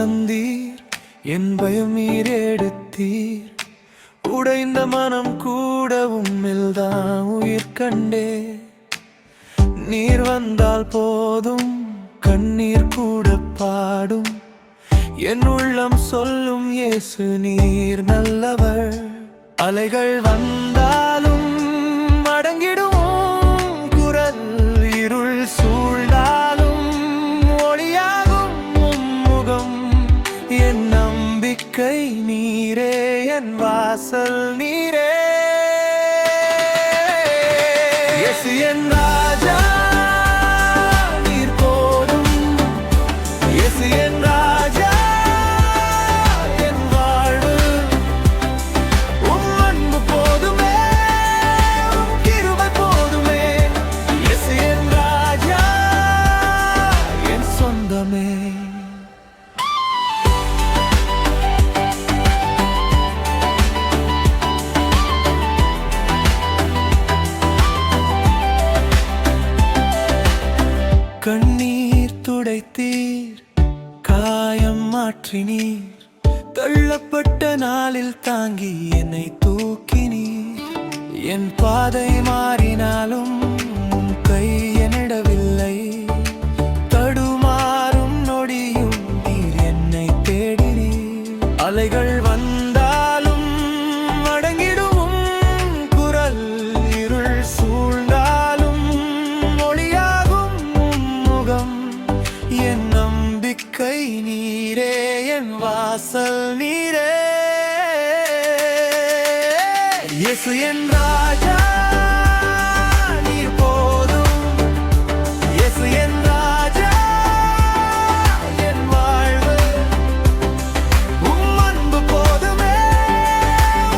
தந்தீர், என் பயம் நீர் எடுத்தீர். உடைந்த மனம் கூட உம்மில்தான் உயிர் கண்டே. நீர் வந்தால் போதும், கண்ணீர் கூட பாடும். என் உள்ளம் சொல்லும் இயேசு நீர் நல்லவர். அலைகள் வந்தாலும் அடங்கிடும் குரல், இருள் சூழ்ந்தாலும் ஒளியாகும் முகம். என் நம்பிக்கை நீரே, என் வாசல் நீரே. இயேசு என் ராஜா, நீர் போதும். இயேசு என் ராஜா, என் வாழ்வு. உம் அன்பு போதுமே, உம் கிருபை போதுமே. இயேசு என் ராஜா, என் சொந்தமே. கண்ணீர் துடைத்தீர், காயம் மாற்றினீர். தள்ளப்பட்ட நாளில் தாங்கி என்னை தூக்கினீர். என் பாதை மாறினாலும் உம் கை என்னிடவில்லை. தடுமாறும் நொடியும் நீர் என்னை தேடினீர். அலைகள் வந்தாலும் அடங்கிடும் உம் குரல், இருள் சூழ்ந்தாலும் ஒளியாகும் உம் முகம். என் நம்பிக்கை நீரே, என் வாசல் நீரே. இயேசு என் ராஜா, நீர் போதும். இயேசு என் ராஜா, என் வாழ்வு. உம் அன்பு போதுமே,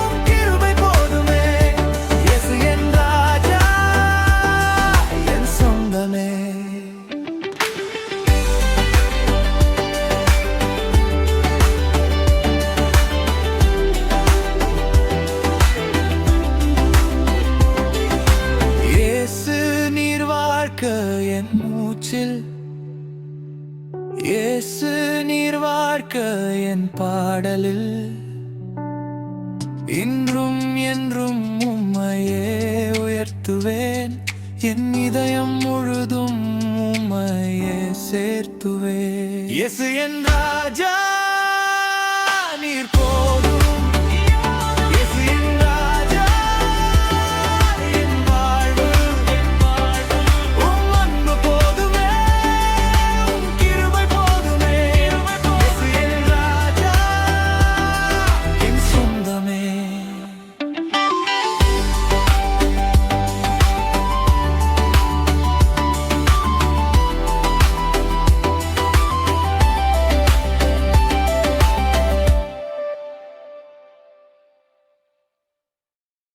உம் கிருபை போதுமே. இயேசு என் ராஜா, என் சொந்தமே. என் மூச்சில் இயேசு நீர் வாழ்க்க, என் பாடலில். இன்றும் என்றும் உம்மையே உயர்த்துவேன். என் இதயம் முழுதும் உம்மையே சேர்த்துவேன். இயேசு என் ராஜா,